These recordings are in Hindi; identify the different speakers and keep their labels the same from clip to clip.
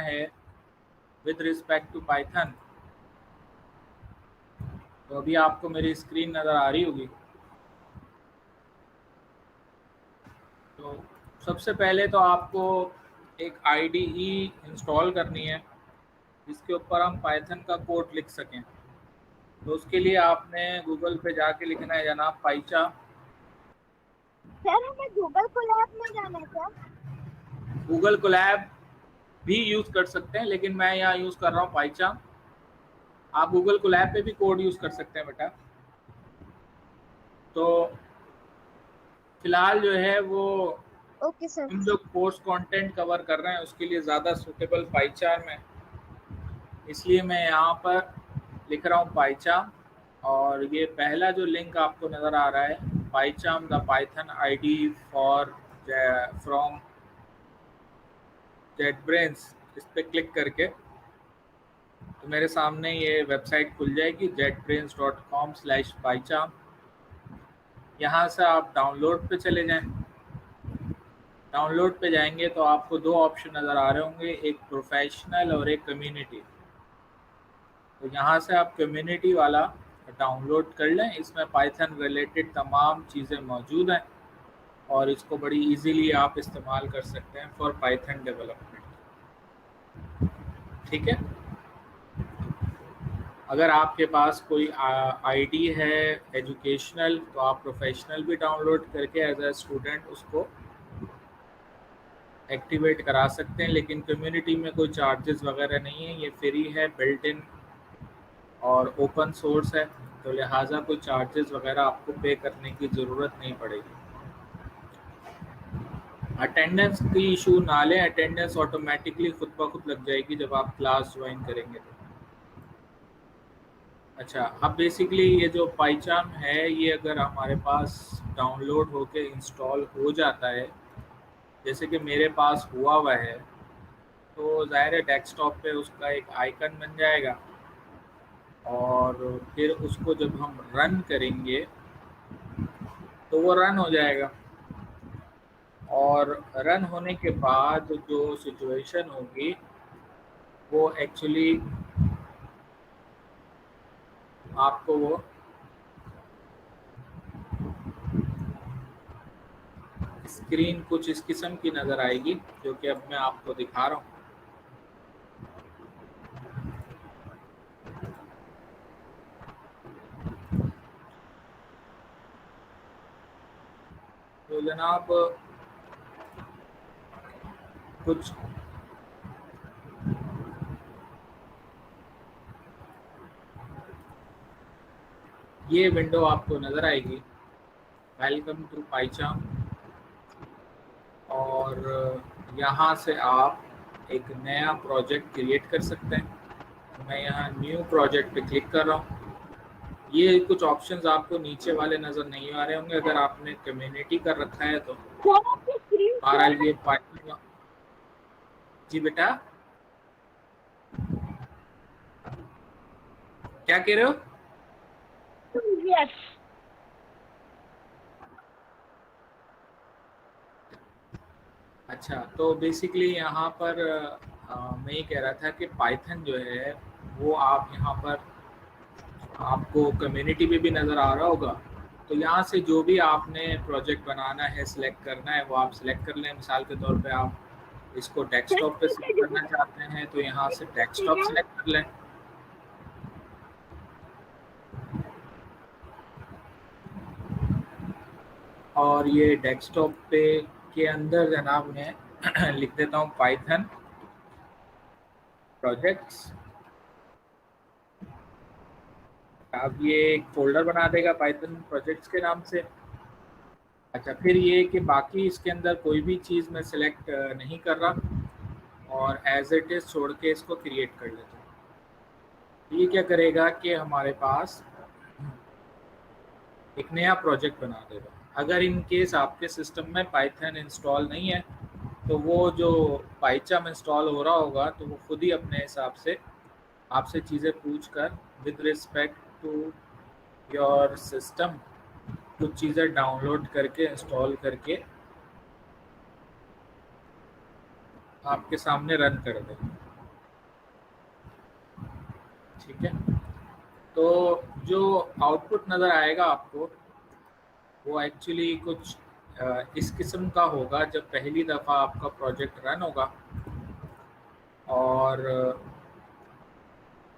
Speaker 1: है विद रिस्पेक्ट टू पाइथन। तो अभी आपको मेरी स्क्रीन नज़र आ रही होगी। तो सबसे पहले तो आपको एक आईडीई इंस्टॉल करनी है जिसके ऊपर हम पाइथन का कोड लिख सकें। तो उसके लिए आपने गूगल पे जाके लिखना है जनाब पाइचा।
Speaker 2: सर हमें गूगल कोलैब में जाना है क्या?
Speaker 1: गूगल कोलैब भी यूज़ कर सकते हैं, लेकिन मैं यहाँ यूज़ कर रहा हूँ पाइचा। आप गूगल कोलैब पे भी कोड यूज़ कर सकते हैं बेटा। तो फिलहाल जो है वो
Speaker 2: ओके सर।
Speaker 1: हम जो कोर्स कंटेंट कवर कर रहे हैं उसके लिए ज़्यादा सूटेबल पाइचार्म है, इसलिए मैं यहाँ पर लिख रहा हूँ पाइचार्म। और ये पहला जो लिंक आपको नज़र आ रहा है, PyCharm the Python ID for from JetBrains, इस पर क्लिक करके तो मेरे सामने ये वेबसाइट खुल जाएगी jetbrains.com/pycharm। यहाँ से आप डाउनलोड पे चले जाएं। डाउनलोड पे जाएंगे तो आपको दो ऑप्शन नज़र आ रहे होंगे, एक प्रोफेशनल और एक कम्युनिटी। तो यहाँ से आप कम्युनिटी वाला डाउनलोड कर लें। इसमें पाइथन रिलेटेड तमाम चीज़ें मौजूद हैं और इसको बड़ी इजीली आप इस्तेमाल कर सकते हैं फॉर पाइथन डेवलपमेंट। ठीक है। अगर आपके पास कोई आईडी है एजुकेशनल तो आप प्रोफेशनल भी डाउनलोड करके एज अ स्टूडेंट उसको एक्टिवेट करा सकते हैं, लेकिन कम्युनिटी में कोई चार्जेस वगैरह नहीं है, ये फ्री है, बिल्ट इन और ओपन सोर्स है, तो लिहाजा कोई चार्जेस वगैरह आपको पे करने की ज़रूरत नहीं पड़ेगी। अटेंडेंस की इशू ना लें, अटेंडेंस ऑटोमेटिकली खुद ब खुद लग जाएगी जब आप क्लास ज्वाइन करेंगे तो। अच्छा, अब बेसिकली ये जो पाइचार्म है ये अगर हमारे पास डाउनलोड होके इंस्टॉल हो जाता है, जैसे कि मेरे पास हुआ हुआ है, तो ज़ाहिर है डेस्कटॉप पे उसका एक आइकन बन जाएगा और फिर उसको जब हम रन करेंगे तो वो रन हो जाएगा। और रन होने के बाद जो सिचुएशन होगी वो एक्चुअली आपको वो स्क्रीन कुछ इस किस्म की नज़र आएगी जो कि अब मैं आपको दिखा रहा हूँ। तो जनाब कुछ ये विंडो आपको नज़र आएगी, वेलकम टू पाइचार्म। और यहाँ से आप एक नया प्रोजेक्ट क्रिएट कर सकते हैं। मैं यहाँ न्यू प्रोजेक्ट पे क्लिक कर रहा हूँ। ये कुछ ऑप्शंस आपको नीचे वाले नज़र नहीं आ रहे होंगे अगर आपने कम्युनिटी कर रखा है तो।
Speaker 2: सर आपकी स्क्रीन
Speaker 1: बहरहाल
Speaker 2: शेयर
Speaker 1: ये पाइथन। जी बेटा, क्या कह रहे हो?
Speaker 2: यस।
Speaker 1: अच्छा, तो बेसिकली यहाँ पर मैं ये कह रहा था कि पाइथन जो है वो आप यहाँ पर आपको कम्युनिटी में भी नज़र आ रहा होगा। तो यहाँ से जो भी आपने प्रोजेक्ट बनाना है, सिलेक्ट करना है, वो आप सिलेक्ट कर लें। मिसाल के तौर पे आप इसको
Speaker 2: सर
Speaker 1: डेस्कटॉप पे सेव करना चाहते हैं तो यहाँ से डेस्कटॉप सिलेक्ट कर लें। और ये डेस्कटॉप पे के अंदर जनाब मैं लिख देता हूँ पाइथन प्रोजेक्ट्स। अब ये एक फोल्डर बना देगा पाइथन प्रोजेक्ट्स के नाम से। अच्छा, फिर ये कि बाकी इसके अंदर कोई भी चीज़ मैं सिलेक्ट नहीं कर रहा और एज इट इज़ छोड़ के इसको क्रिएट कर लेता हूँ। ये क्या करेगा कि हमारे पास एक नया प्रोजेक्ट बना देगा। अगर इन केस आपके सिस्टम में पाइथन इंस्टॉल नहीं है तो वो जो पाइचार्म इंस्टॉल हो रहा होगा तो वो खुद ही अपने हिसाब से आपसे चीज़ें पूछ कर with respect to your system कुछ चीज़ें डाउनलोड करके इंस्टॉल करके आपके सामने रन कर दें। ठीक है, तो जो आउटपुट नज़र आएगा आपको वो एक्चुअली कुछ इस किस्म का होगा जब पहली दफ़ा आपका प्रोजेक्ट रन होगा। और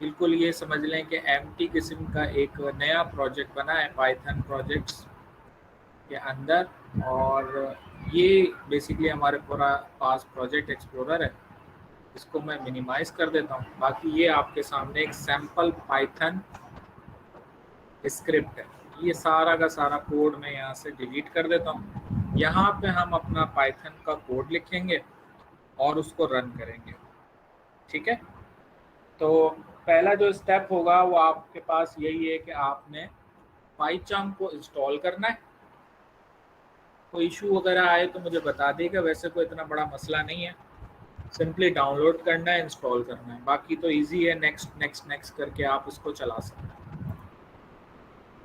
Speaker 1: बिल्कुल ये समझ लें कि एम्प्टी किस्म का एक नया प्रोजेक्ट बना है पाइथन प्रोजेक्ट्स के अंदर। और ये बेसिकली हमारे पूरा पास प्रोजेक्ट एक्सप्लोरर है। इसको मैं मिनिमाइज़ कर देता हूँ। बाकी ये आपके सामने एक सैम्पल पाइथन स्क्रिप्ट है। ये सारा का सारा कोड मैं यहाँ से डिलीट कर देता हूँ। यहाँ पे हम अपना पाइथन का कोड लिखेंगे और उसको रन करेंगे। ठीक है, तो पहला जो स्टेप होगा वो आपके पास यही है कि आपने पाइचार्म को इंस्टॉल करना है। कोई इशू वगैरह आए तो मुझे बता देगा, वैसे कोई इतना बड़ा मसला नहीं है। सिंपली डाउनलोड करना है, इंस्टॉल करना है, बाकी तो इजी है। नेक्स्ट नेक्स्ट नेक्स्ट करके आप इसको चला सकते हैं।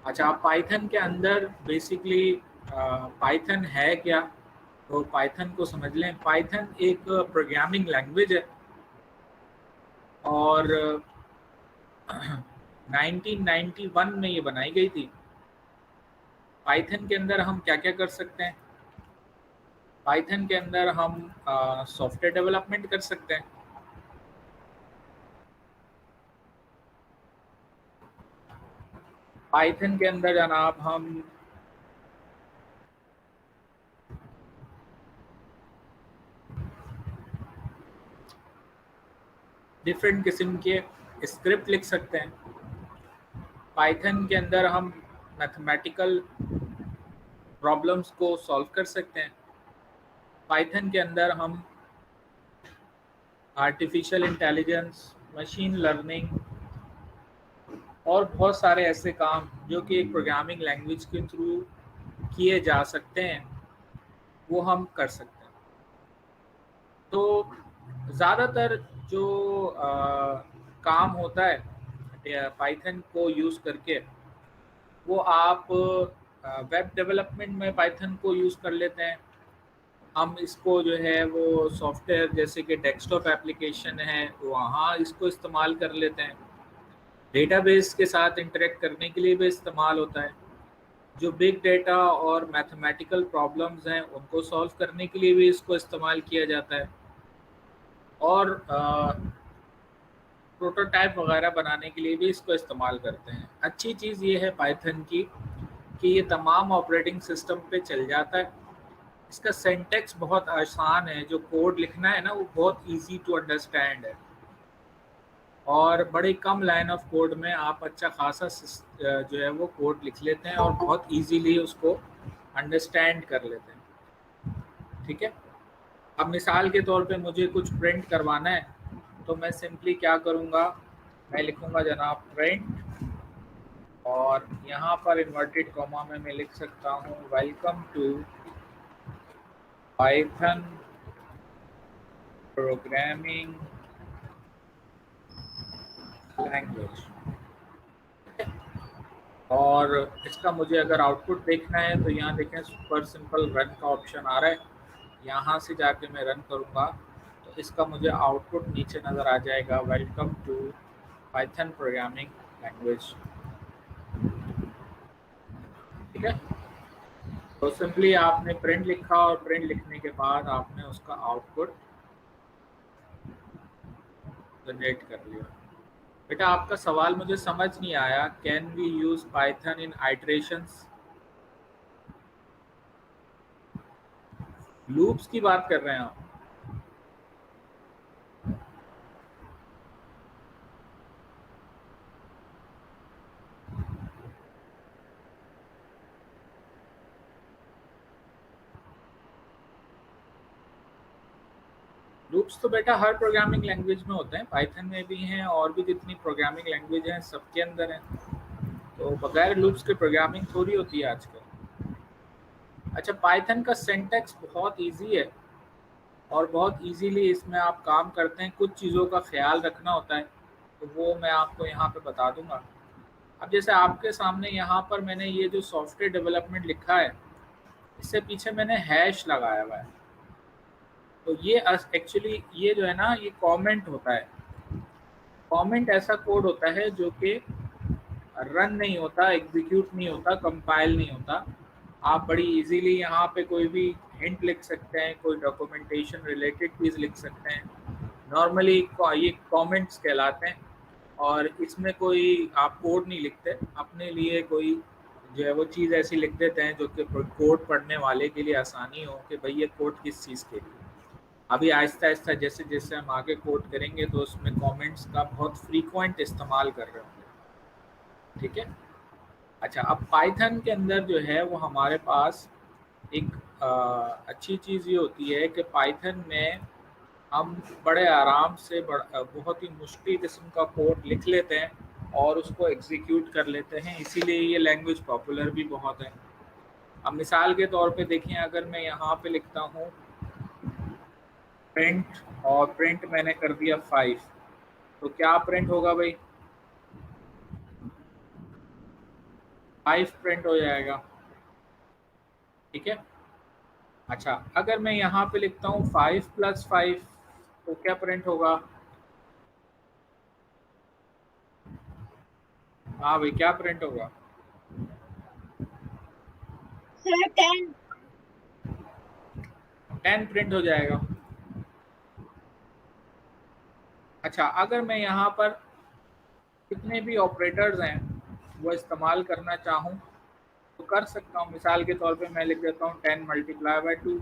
Speaker 1: अच्छा, आप पाइथन के अंदर बेसिकली पाइथन है क्या, तो पाइथन को समझ लें। पाइथन एक प्रोग्रामिंग लैंग्वेज है और 1991 में ये बनाई गई थी। पाइथन के अंदर हम क्या क्या कर सकते हैं? पाइथन के अंदर हम सॉफ्टवेयर डेवलपमेंट कर सकते हैं। पाइथन के अंदर जनाब हम डिफरेंट किस्म के स्क्रिप्ट लिख सकते हैं। पाइथन के अंदर हम मैथमेटिकल प्रॉब्लम्स को सॉल्व कर सकते हैं। पाइथन के अंदर हम आर्टिफिशियल इंटेलिजेंस, मशीन लर्निंग और बहुत सारे ऐसे काम जो कि एक प्रोग्रामिंग लैंग्वेज के थ्रू किए जा सकते हैं, वो हम कर सकते हैं। तो ज़्यादातर जो काम होता है पाइथन को यूज़ करके, वो आप वेब डेवलपमेंट में पाइथन को यूज़ कर लेते हैं। हम इसको जो है वो सॉफ्टवेयर जैसे कि डेस्कटॉप एप्लीकेशन है वहाँ इसको इस्तेमाल कर लेते हैं। डेटाबेस के साथ इंटरेक्ट करने के लिए भी इस्तेमाल होता है। जो बिग डेटा और मैथमेटिकल प्रॉब्लम्स हैं उनको सॉल्व करने के लिए भी इसको इस्तेमाल किया जाता है। और प्रोटोटाइप वगैरह बनाने के लिए भी इसको इस्तेमाल करते हैं। अच्छी चीज़ ये है पाइथन की कि ये तमाम ऑपरेटिंग सिस्टम पे चल जाता है। इसका सिंटैक्स बहुत आसान है, जो कोड लिखना है ना वो बहुत इजी टू अंडरस्टैंड है और बड़े कम लाइन ऑफ कोड में आप अच्छा खासा जो है वो कोड लिख लेते हैं और बहुत इजीली उसको अंडरस्टैंड कर लेते हैं। ठीक है, अब मिसाल के तौर पे मुझे कुछ प्रिंट करवाना है तो मैं सिंपली क्या करूँगा, मैं लिखूँगा जनाब प्रिंट और यहाँ पर इन्वर्टेड कॉमा में मैं लिख सकता हूँ welcome to Python programming language. और इसका मुझे अगर आउटपुट देखना है तो यहाँ देखें सुपर सिंपल रन का ऑप्शन आ रहा है। यहाँ से जाके मैं रन करूँगा तो इसका मुझे आउटपुट नीचे नज़र आ जाएगा, welcome to Python programming language. ठीक है, तो सिंपली आपने प्रिंट लिखा और प्रिंट लिखने के बाद आपने उसका आउटपुट जनरेट कर लिया। बेटा आपका सवाल मुझे समझ नहीं आया, can we use Python in iterations? Loops की बात कर रहे हैं आप? लूप्स तो बेटा हर प्रोग्रामिंग लैंग्वेज में होते हैं, पाइथन में भी हैं और भी जितनी प्रोग्रामिंग लैंग्वेज हैं सबके अंदर हैं। तो बगैर लूप्स के प्रोग्रामिंग थोड़ी होती है आजकल। अच्छा, पाइथन का सिंटैक्स बहुत इजी है और बहुत इजीली इसमें आप काम करते हैं। कुछ चीज़ों का ख्याल रखना होता है तो वो मैं आपको यहाँ पे बता दूंगा। अब जैसे आपके सामने यहाँ पर मैंने ये जो सॉफ्टवेयर डेवलपमेंट लिखा है, इससे पीछे मैंने हैश लगाया हुआ है। तो ये एक्चुअली ये जो है ना ये कमेंट होता है। कमेंट ऐसा कोड होता है जो कि रन नहीं होता, एग्जीक्यूट नहीं होता, कंपाइल नहीं होता। आप बड़ी इजीली यहाँ पे कोई भी हिंट लिख सकते हैं, कोई डॉक्यूमेंटेशन रिलेटेड चीज़ लिख सकते हैं। नॉर्मली ये कमेंट्स कहलाते हैं और इसमें कोई आप कोड नहीं लिखते, अपने लिए कोई जो है वो चीज़ ऐसी लिख देते हैं जो कि कोड पढ़ने वाले के लिए आसानी हो कि भाई ये कोड किस चीज़ के लिए। अभी आहिस्ता आहिस्ता जैसे जैसे हम आगे कोड करेंगे तो उसमें कमेंट्स का बहुत फ्रीक्वेंट इस्तेमाल कर रहे होंगे। ठीक है। अच्छा, अब पाइथन के अंदर जो है वो हमारे पास एक अच्छी चीज़ ये होती है कि पाइथन में हम बड़े आराम से बहुत ही मुश्किल किस्म का कोड लिख लेते हैं और उसको एग्जीक्यूट कर लेते हैं, इसीलिए ये लैंग्वेज पॉपुलर भी बहुत है। अब मिसाल के तौर पे देखें, अगर मैं यहाँ पे लिखता हूँ प्रिंट और प्रिंट मैंने कर दिया 5, तो क्या प्रिंट होगा भाई? 5 प्रिंट हो जाएगा। ठीक है। अच्छा, अगर मैं यहाँ पे लिखता हूँ 5 + 5, तो क्या प्रिंट होगा? हाँ भाई, क्या प्रिंट होगा?
Speaker 2: सर 10।
Speaker 1: 10 प्रिंट हो जाएगा। अच्छा, अगर मैं यहाँ पर कितने भी ऑपरेटर्स हैं वो इस्तेमाल करना चाहूँ तो कर सकता हूँ। मिसाल के तौर पे मैं लिख देता हूँ 10 × 2,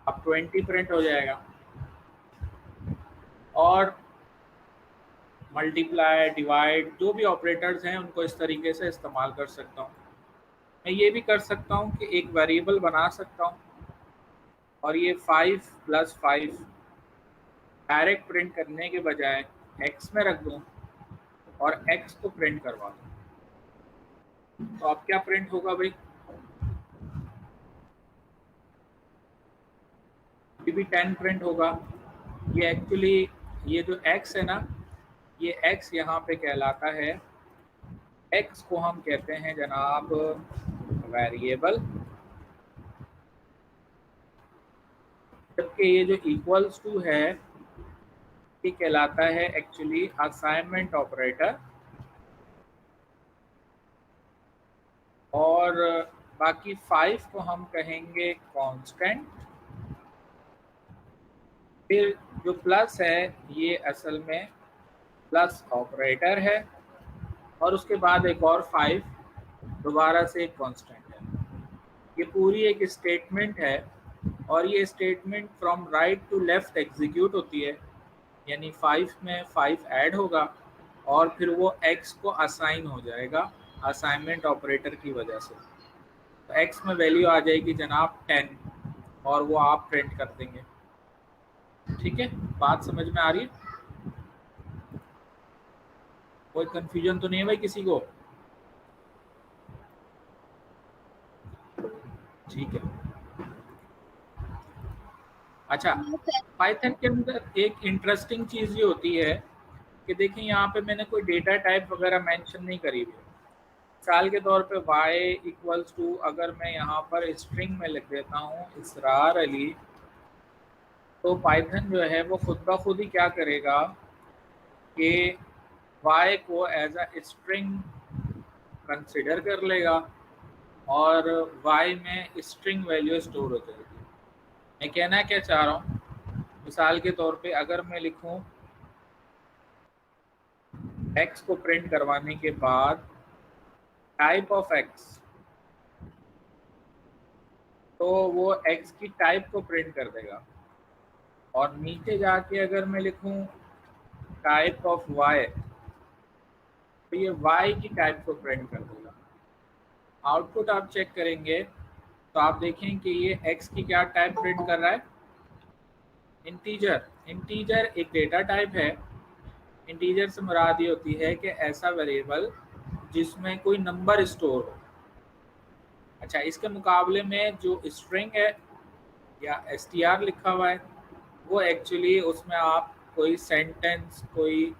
Speaker 1: अब 20 प्रिंट हो जाएगा। और मल्टीप्लाई, डिवाइड, जो भी ऑपरेटर्स हैं उनको इस तरीके से इस्तेमाल कर सकता हूँ। मैं ये भी कर सकता हूँ कि एक वेरिएबल बना सकता हूँ और ये 5 + 5 डायरेक्ट प्रिंट करने के बजाय एक्स में रख दूँ और एक्स को प्रिंट करवा दूँ। तो अब क्या प्रिंट होगा भाई? ये भी 10 प्रिंट होगा। ये एक्चुअली ये जो x है ना, ये x यहाँ पे कहलाता है, x को हम कहते हैं जनाब वेरिएबल, जबकि ये जो इक्वल्स टू है ये कहलाता है एक्चुअली असाइनमेंट ऑपरेटर। और बाकी 5 को हम कहेंगे कांस्टेंट। फिर जो प्लस है ये असल में प्लस ऑपरेटर है और उसके बाद एक और 5 दोबारा से एक कांस्टेंट है। ये पूरी एक स्टेटमेंट है और ये statement from right to left execute होती है, यानी 5 में 5 ऐड होगा और फिर वो x को असाइन हो जाएगा असाइनमेंट ऑपरेटर की वजह से। तो x में वैल्यू आ जाएगी जनाब 10 और वो आप प्रिंट कर देंगे। ठीक है, बात समझ में आ रही है? कोई कंफ्यूजन तो नहीं है भाई किसी को? ठीक है। अच्छा, पाइथन के अंदर एक इंटरेस्टिंग चीज़ ये होती है कि देखिए यहाँ पे मैंने कोई डेटा टाइप वगैरह मेंशन नहीं करी हुई। मिसाल के तौर पे y = अगर मैं यहाँ पर स्ट्रिंग में लिख देता हूँ इसरार अली, तो पाइथन जो है वो खुद ब खुद ही क्या करेगा कि y को एज अ स्ट्रिंग कंसिडर कर लेगा और y में स्ट्रिंग वैल्यू स्टोर हो जाएगी। मैं कहना क्या चाह रहा हूँ, मिसाल के तौर पे अगर मैं लिखूँ x को प्रिंट करवाने के बाद टाइप ऑफ x, तो वो x की टाइप को प्रिंट कर देगा। और नीचे जाके अगर मैं लिखूं टाइप ऑफ y, तो ये y की टाइप को प्रिंट कर देगा। आउटपुट आप चेक करेंगे तो आप देखें कि ये x की क्या टाइप प्रिंट कर रहा है? इंटीजर। इंटीजर एक डेटा टाइप है। इंटीजर से मुराद ये होती है कि ऐसा वेरिएबल जिसमें कोई नंबर स्टोर हो। अच्छा, इसके मुकाबले में जो स्ट्रिंग है या str लिखा हुआ है वो एक्चुअली उसमें आप कोई सेंटेंस, कोई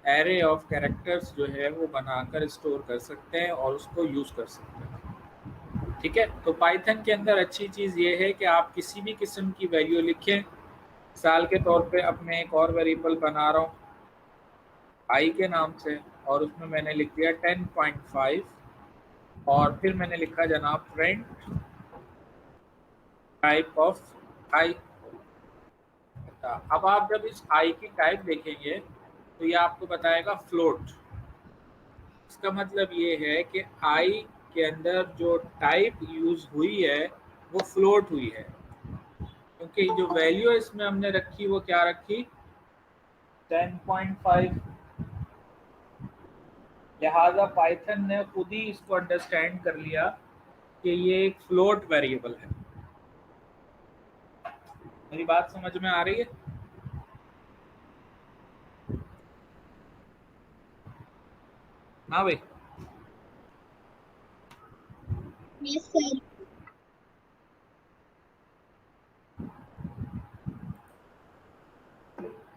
Speaker 1: एरे ऑफ कैरेक्टर्स जो है वो बनाकर स्टोर कर सकते हैं और उसको यूज़ कर सकते हैं। ठीक है, तो पाइथन के अंदर अच्छी चीज़ ये है कि आप किसी भी किस्म की वैल्यू लिखें। मिसाल के तौर पे अब मैं एक और वेरिएबल बना रहा हूँ आई के नाम से, और उसमें मैंने लिख दिया 10.5, और फिर मैंने लिखा जनाब प्रिंट टाइप ऑफ आई। अब आप जब इस आई की टाइप देखेंगे तो ये आपको बताएगा फ्लोट। इसका मतलब ये है कि आई के अंदर जो टाइप यूज हुई है वो फ्लोट हुई है, क्योंकि जो वैल्यू इसमें हमने रखी वो क्या रखी, 10.5। लिहाजा पाइथन ने खुद ही इसको अंडरस्टैंड कर लिया कि ये एक फ्लोट वेरिएबल है। मेरी बात समझ में आ रही है? हाँ भाई।
Speaker 2: Yes sir.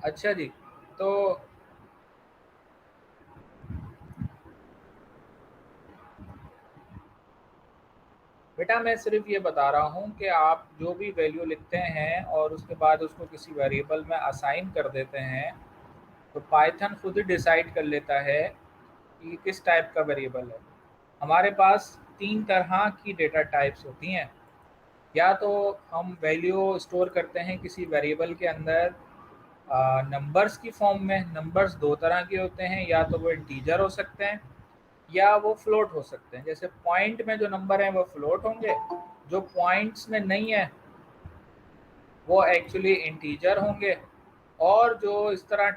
Speaker 1: अच्छा जी। तो बेटा मैं सिर्फ ये बता रहा हूँ कि आप जो भी वैल्यू लिखते हैं और उसके बाद उसको किसी वेरिएबल में असाइन कर देते हैं, तो पाइथन खुद ही डिसाइड कर लेता है कि किस टाइप का वेरिएबल है। हमारे पास 3 तरह की डेटा टाइप्स होती हैं। या तो हम वैल्यू स्टोर करते हैं किसी वेरिएबल के अंदर नंबर्स की फॉर्म में। नंबर्स 2 तरह के होते हैं, या तो वो इंटीजर हो सकते हैं या वो फ्लोट हो सकते हैं। जैसे पॉइंट में जो नंबर हैं वो फ्लोट होंगे, जो पॉइंट्स में नहीं है वो एक्चुअली इंटीजर होंगे, और जो इस तरह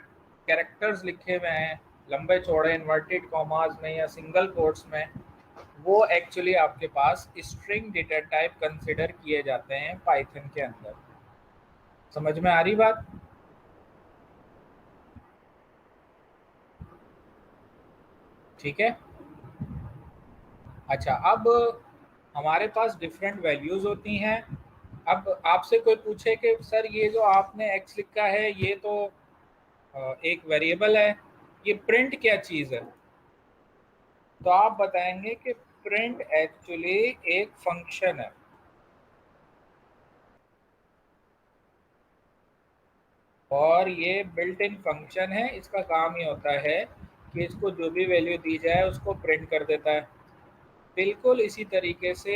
Speaker 1: कैरेक्टर्स लिखे हुए हैं लंबे चौड़े इन्वर्टेड कॉमास में या सिंगल कोट्स में, वो एक्चुअली आपके पास स्ट्रिंग डेटा टाइप कंसिडर किए जाते हैं पाइथन के अंदर। समझ में आ रही बात? ठीक है। अच्छा, अब हमारे पास डिफरेंट वैल्यूज होती हैं। अब आपसे कोई पूछे कि सर ये जो आपने एक्स लिखा है ये तो एक वेरिएबल है, ये प्रिंट क्या चीज़ है, तो आप बताएंगे कि प्रिंट एक्चुअली एक फंक्शन है। और ये बिल्ट इन फंक्शन है, इसका काम ये होता है कि इसको जो भी वैल्यू दी जाए उसको प्रिंट कर देता है। बिल्कुल इसी तरीके से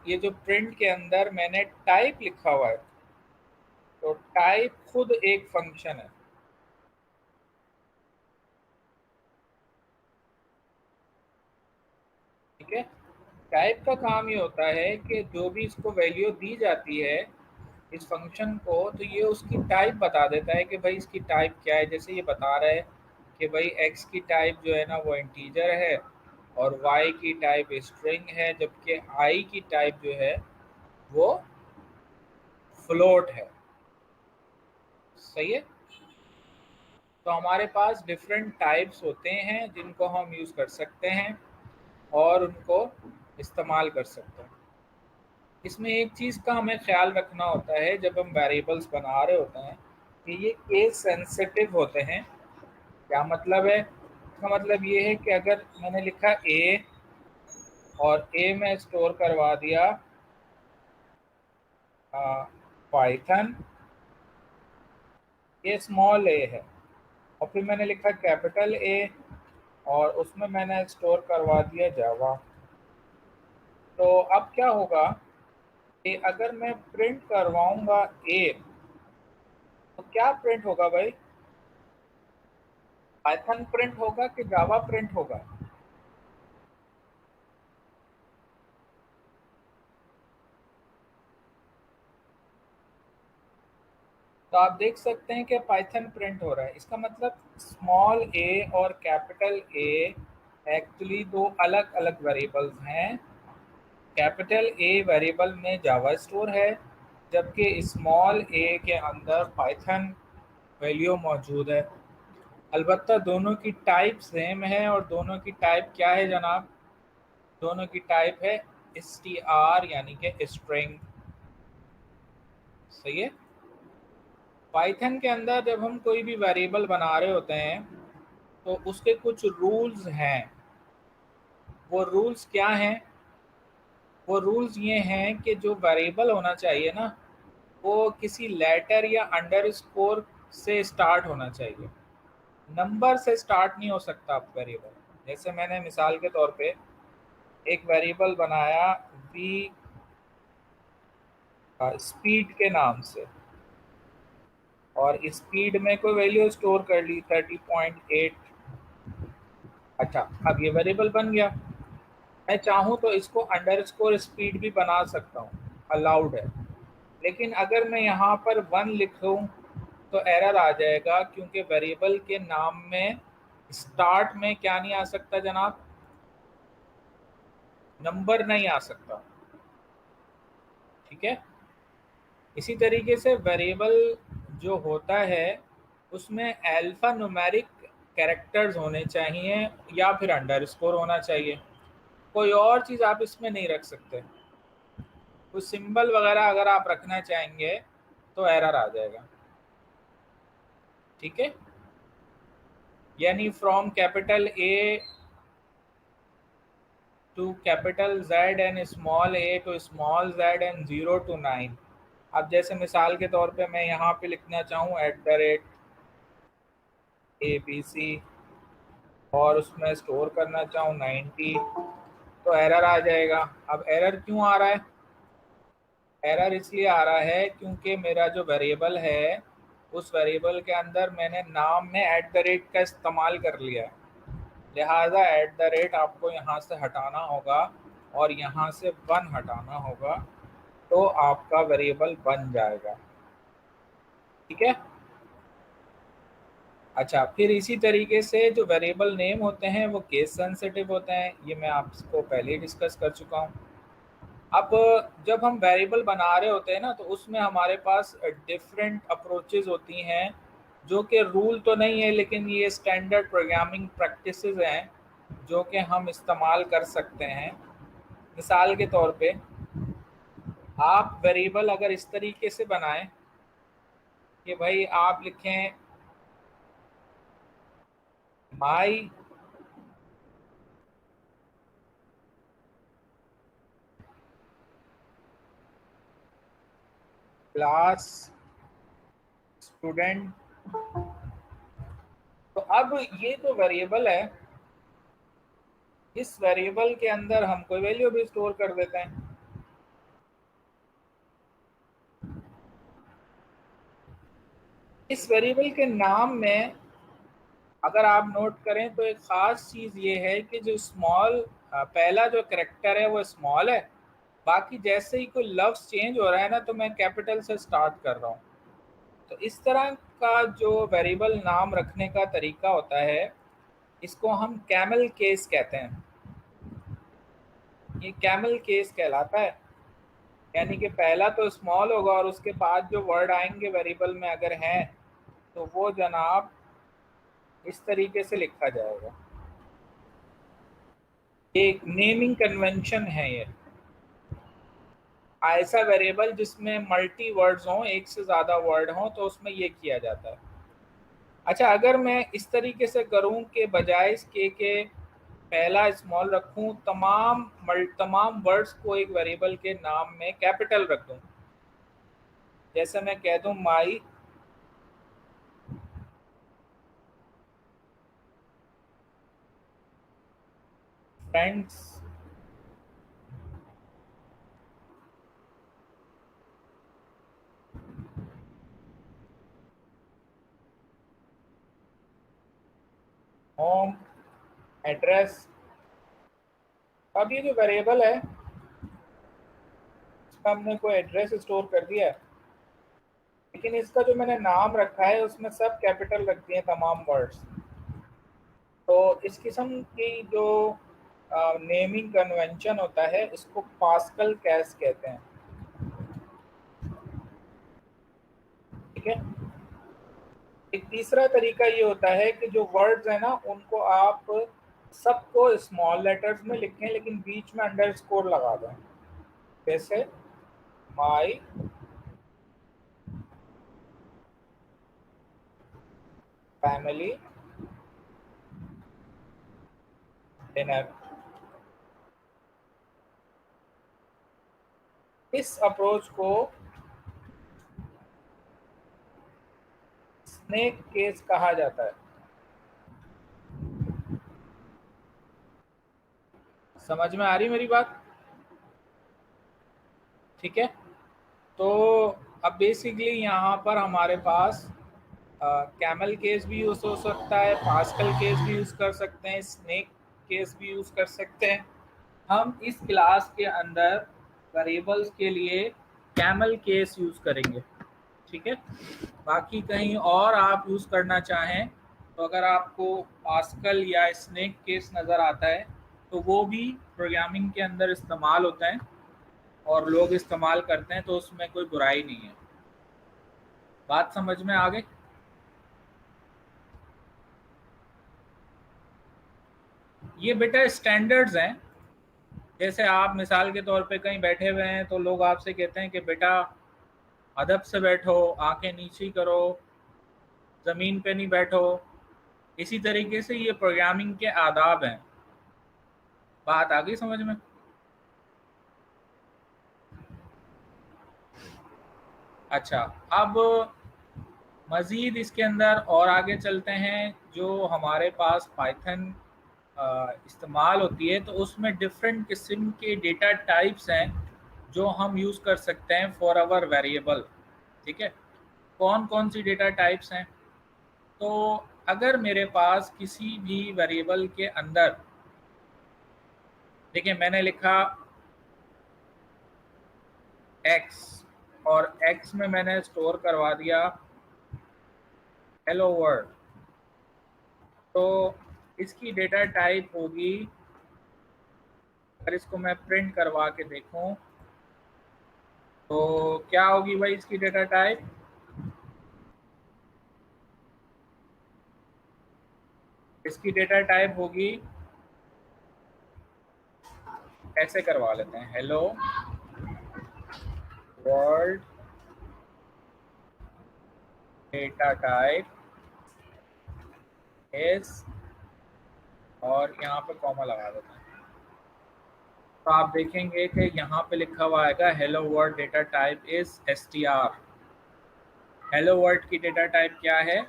Speaker 1: ये जो प्रिंट के अंदर मैंने टाइप लिखा हुआ है, तो टाइप खुद एक फंक्शन है। ठीक है। टाइप का काम ये होता है कि जो भी इसको वैल्यू दी जाती है इस फंक्शन को, तो ये उसकी टाइप बता देता है कि भाई इसकी टाइप क्या है। जैसे ये बता रहा है कि भाई एक्स की टाइप जो है ना वो इंटीजर है, और वाई की टाइप स्ट्रिंग है, जबकि आई की टाइप जो है वो फ्लोट है। सही है। तो हमारे पास डिफरेंट टाइप्स होते हैं जिनको हम यूज़ कर सकते हैं और उनको इस्तेमाल कर सकते हैं। इसमें एक चीज़ का हमें ख्याल रखना होता है जब हम वेरिएबल्स बना रहे होते हैं कि ये केस सेंसिटिव होते हैं। क्या मतलब है? इसका मतलब ये है कि अगर मैंने लिखा ए और ए में स्टोर करवा दिया पाइथन, ये स्मॉल ए है, और फिर मैंने लिखा कैपिटल ए और उसमें मैंने स्टोर करवा दिया जावा, तो अब क्या होगा कि अगर मैं प्रिंट करवाऊंगा ए, तो क्या प्रिंट होगा भाई? पाइथन प्रिंट होगा कि जावा प्रिंट होगा? तो आप देख सकते हैं कि पाइथन प्रिंट हो रहा है। इसका मतलब स्मॉल ए और कैपिटल ए एक्चुअली दो अलग अलग वेरिएबल्स हैं। कैपिटल ए वेरिएबल में जावा स्टोर है, जबकि स्मॉल ए के अंदर पाइथन वैल्यू मौजूद है। अलबत्ता दोनों की टाइप सेम है, और दोनों की टाइप क्या है जनाब? दोनों की टाइप है str, यानी कि स्ट्रिंग। सही है। पाइथन के अंदर जब हम कोई भी वेरिएबल बना रहे होते हैं तो उसके कुछ रूल्स हैं। वो रूल्स क्या हैं? वो रूल्स ये हैं कि जो वेरिएबल होना चाहिए ना, वो किसी लेटर या अंडरस्कोर से स्टार्ट होना चाहिए। नंबर से स्टार्ट नहीं हो सकता वेरिएबल। जैसे मैंने मिसाल के तौर पे एक वेरिएबल बनाया वी स्पीड के नाम से, और स्पीड में कोई वैल्यू स्टोर कर ली 30.8। अच्छा, अब ये वेरिएबल बन गया। मैं चाहूँ तो इसको अंडरस्कोर स्पीड भी बना सकता हूँ, अलाउड है। लेकिन अगर मैं यहाँ पर 1 लिखूँ तो एरर आ जाएगा, क्योंकि वेरिएबल के नाम में स्टार्ट में क्या नहीं आ सकता जनाब, नंबर नहीं आ सकता। ठीक है। इसी तरीके से वेरिएबल जो होता है उसमें अल्फा न्यूमेरिक कैरेक्टर्स होने चाहिए या फिर अंडरस्कोर होना चाहिए। कोई और चीज़ आप इसमें नहीं रख सकते। कुछ सिंबल वगैरह अगर आप रखना चाहेंगे तो एरर आ जाएगा। ठीक है। यानी from capital A to capital Z and small A to small Z and 0 to 9। अब जैसे मिसाल के तौर पे मैं यहाँ पे लिखना चाहूँ @ABC और उसमें स्टोर करना चाहूँ 90, तो एरर आ जाएगा। अब एरर क्यों आ रहा है? एरर इसलिए आ रहा है क्योंकि मेरा जो वेरिएबल है उस वेरिएबल के अंदर मैंने नाम में @ का इस्तेमाल कर लिया है। लिहाजा आपको यहाँ से हटाना होगा और यहाँ से 1 हटाना होगा, तो आपका वेरिएबल बन जाएगा। ठीक है। अच्छा, फिर इसी तरीके से जो वेरिएबल नेम होते हैं वो केस सेंसिटिव होते हैं, ये मैं आपको पहले ही डिस्कस कर चुका हूँ। अब जब हम वेरिएबल बना रहे होते हैं ना, तो उसमें हमारे पास डिफरेंट अप्रोचेज होती हैं, जो कि रूल तो नहीं है लेकिन ये स्टैंडर्ड प्रोग्रामिंग प्रैक्टिसेस हैं जो कि हम इस्तेमाल कर सकते हैं। मिसाल के तौर पे आप वेरिएबल अगर इस तरीके से बनाएं कि भाई आप लिखें माई क्लास स्टूडेंट, तो अब ये जो वेरिएबल है इस वेरिएबल के अंदर हम कोई वैल्यू भी स्टोर कर देते हैं। इस वेरिएबल के नाम में अगर आप नोट करें तो एक ख़ास चीज़ ये है कि जो स्मॉल पहला जो करेक्टर है वो स्मॉल है, बाकी जैसे ही कोई लफ्ज़ चेंज हो रहा है ना तो मैं कैपिटल से स्टार्ट कर रहा हूँ। तो इस तरह का जो वेरिएबल नाम रखने का तरीका होता है इसको हम कैमल केस कहते हैं। ये कैमल केस कहलाता है, यानी कि पहला तो स्मॉल होगा और उसके बाद जो वर्ड आएंगे वेरिएबल में अगर हैं तो वो जनाब इस तरीके से लिखा जाएगा। एक नेमिंग कन्वेंशन है ये। ऐसा वेरिएबल जिसमें मल्टी वर्ड्स हों, एक से ज़्यादा वर्ड हों, तो उसमें ये किया जाता है। अच्छा, अगर मैं इस तरीके से करूं कि बजाय इसके के पहला स्मॉल रखूं, तमाम वर्ड्स को एक वेरिएबल के नाम में कैपिटल रख दूं, जैसे मैं कह दूं माई फ्रेंड्स होम एड्रेस। अब ये जो वेरिएबल है इसका हमने कोई एड्रेस स्टोर कर दिया है, लेकिन इसका जो मैंने नाम रखा है उसमें सब कैपिटल रख दिए तमाम वर्ड्स। तो इस किस्म की जो नेमिंग कन्वेंशन होता है इसको पास्कल कैस कहते हैं। ठीक है। एक तीसरा तरीका ये होता है कि जो वर्ड्स है ना उनको आप सबको स्मॉल लेटर्स में लिखें लेकिन बीच में अंडरस्कोर लगा दें, जैसे माई फैमिली डिनर। इस अप्रोच को स्नेक केस कहा जाता है। समझ में आ रही मेरी बात? ठीक है, तो अब बेसिकली यहाँ पर हमारे पास कैमल केस भी यूज हो सकता है, पास्कल केस भी यूज कर सकते हैं, स्नेक केस भी यूज कर सकते हैं। हम इस क्लास के अंदर वेरिएबल्स के लिए कैमल केस यूज करेंगे। ठीक है, बाकी कहीं और आप यूज करना चाहें तो अगर आपको पास्कल या स्नेक केस नज़र आता है तो वो भी प्रोग्रामिंग के अंदर इस्तेमाल होता है और लोग इस्तेमाल करते हैं, तो उसमें कोई बुराई नहीं है। बात समझ में आ गई? ये बेटा स्टैंडर्ड्स हैं। जैसे आप मिसाल के तौर पे कहीं बैठे हुए हैं तो लोग आपसे कहते हैं कि बेटा अदब से बैठो, आंखें नीची करो, ज़मीन पे नहीं बैठो। इसी तरीके से ये प्रोग्रामिंग के आदाब हैं। बात आ गई समझ में? अच्छा, अब मज़ीद इसके अंदर और आगे चलते हैं। जो हमारे पास पाइथन इस्तेमाल होती है तो उसमें डिफरेंट किस्म के डेटा टाइप्स हैं जो हम यूज़ कर सकते हैं फॉर आवर वेरिएबल। ठीक है, कौन कौन सी डेटा टाइप्स हैं? तो अगर मेरे पास किसी भी वेरिएबल के अंदर, देखिए मैंने लिखा x और x में मैंने स्टोर करवा दिया हेलो वर्ल्ड, तो इसकी डेटा टाइप होगी, अगर इसको मैं प्रिंट करवा के देखूं तो क्या होगी भाई इसकी डेटा टाइप? इसकी डेटा टाइप होगी, ऐसे करवा लेते हैं, hello world data type is, और यहाँ पे कॉमा लगा देते हैं। तो आप देखेंगे कि यहाँ पे लिखा हुआ आएगा hello world data type is str। Hello world की डेटा टाइप क्या है?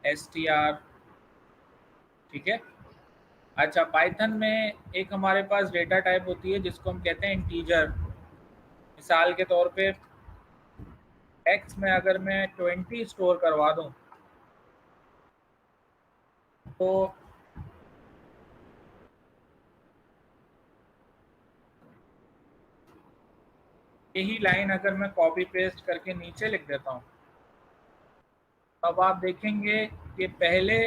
Speaker 1: str। ठीक है, अच्छा पाइथन में एक हमारे पास डेटा टाइप होती है जिसको हम कहते हैं इंटीजर। मिसाल के तौर पे x में अगर मैं 20 स्टोर करवा दूं तो यही लाइन अगर मैं कॉपी पेस्ट करके नीचे लिख देता हूं, अब आप देखेंगे कि पहले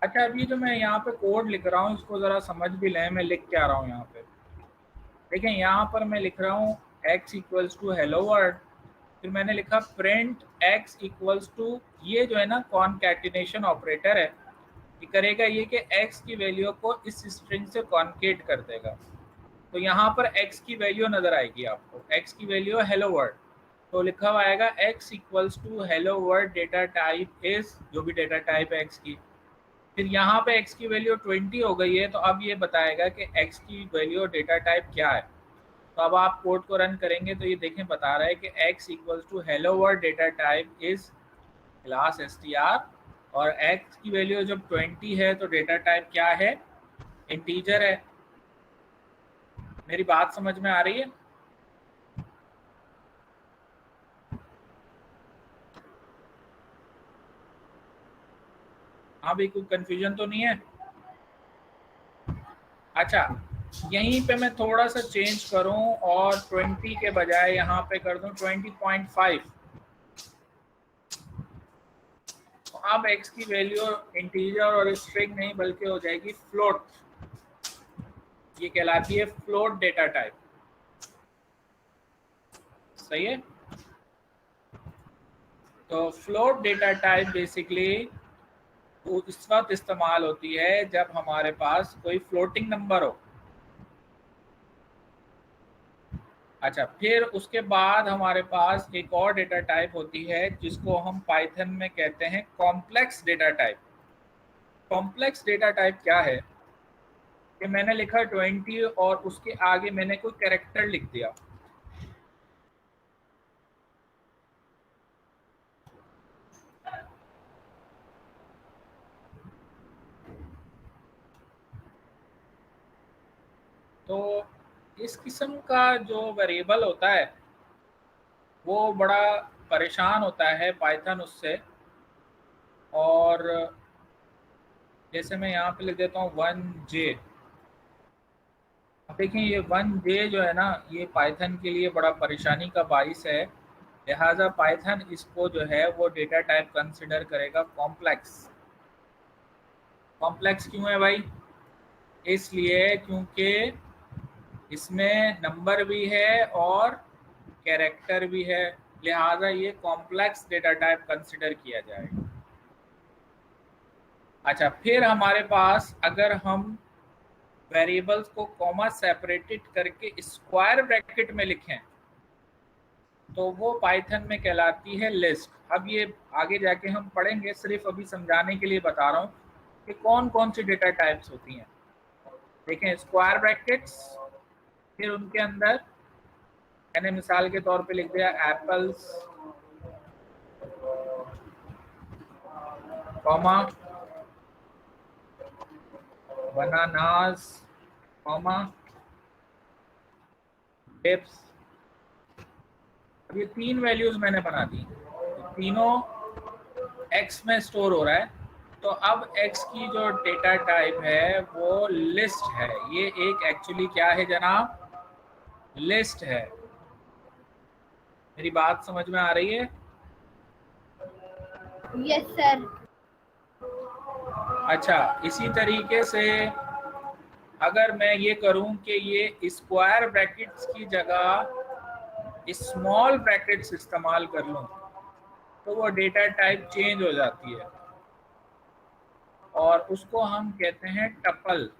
Speaker 1: अच्छा, अभी जो मैं यहाँ पे कोड लिख रहा हूँ इसको ज़रा समझ भी लें, मैं लिख क्या रहा हूँ यहाँ पे। देखें यहाँ पर मैं लिख रहा हूँ x equals to hello world, फिर मैंने लिखा प्रिंट x इक्वल्स टू, ये जो है ना कॉनकैटिनेशन ऑपरेटर है, ये करेगा ये कि x की वैल्यू को इस स्ट्रिंग से कॉन्केट कर देगा। तो यहाँ पर x की वैल्यू नज़र आएगी आपको, x की वैल्यू है हेलो वर्ल्ड, तो लिखा हुआ आएगा x equals to hello world data type is, जो भी डेटा टाइप है x की। फिर यहाँ पे x की वैल्यू 20 हो गई है, तो अब ये बताएगा कि x की वैल्यू डेटा टाइप क्या है। तो अब आप कोड को रन करेंगे तो ये देखें बता रहा है कि x equals to hello world data type is class str, और x की वैल्यू जब 20 है तो डेटा टाइप क्या है? इंटीजर है। मेरी बात समझ में आ रही है? हाँ भाई, कोई कंफ्यूजन तो नहीं है? अच्छा, यहीं पे मैं थोड़ा सा चेंज करूं और 20 के बजाय यहाँ पे कर दूं 20.5, तो अब x की वैल्यू इंटीजर और स्ट्रिंग नहीं बल्कि हो जाएगी फ्लोट। ये कहलाती है फ्लोट डेटा टाइप। सही है, तो फ्लोट डेटा टाइप बेसिकली वो इस वक्त इस्तेमाल होती है जब हमारे पास कोई फ्लोटिंग नंबर हो। अच्छा, फिर उसके बाद हमारे पास एक और डेटा टाइप होती है जिसको हम पाइथन में कहते हैं complex data type. Complex data type क्या है कि मैंने लिखा 20 और उसके आगे मैंने कोई कैरेक्टर लिख दिया। तो इस किस्म का जो वेरिएबल होता है वो बड़ा परेशान होता है पाइथन उससे। और जैसे मैं यहाँ पे लिख देता हूँ 1J। अब देखें ये 1J जो है ना, ये पाइथन के लिए बड़ा परेशानी का बाइस है। लिहाजा पाइथन इसको जो है वो डेटा टाइप कंसिडर करेगा कॉम्प्लेक्स। कॉम्प्लेक्स क्यों है भाई? इसलिए क्योंकि इसमें नंबर भी है और कैरेक्टर भी है, लिहाजा ये कॉम्प्लेक्स डेटा टाइप कंसिडर किया जाएगा। अच्छा, फिर हमारे पास अगर हम वेरिएबल्स को कॉमा सेपरेटेड करके स्क्वायर ब्रैकेट में लिखें तो वो पाइथन में कहलाती है लिस्ट। अब ये आगे जाके हम पढ़ेंगे, सिर्फ अभी समझाने के लिए बता रहा हूँ कि कौन कौन सी डेटा टाइप्स होती हैं। देखें, स्क्वायर ब्रैकेट्स, फिर उनके अंदर मैंने मिसाल के तौर पे लिख दिया apples, comma bananas, comma grapes. अब ये तीन वैल्यूज मैंने बना दी, तो तीनों एक्स में स्टोर हो रहा है। तो अब एक्स की जो डेटा टाइप है वो लिस्ट है। ये एक एक्चुअली क्या है जनाब? लिस्ट है। मेरी बात समझ में आ रही है?
Speaker 2: Yes sir.
Speaker 1: अच्छा, इसी तरीके से अगर मैं ये करूं कि ये स्क्वायर ब्रैकेट्स की जगह स्मॉल ब्रैकेट्स इस्तेमाल कर लूं तो वो डेटा टाइप चेंज हो जाती है और उसको हम कहते हैं टपल।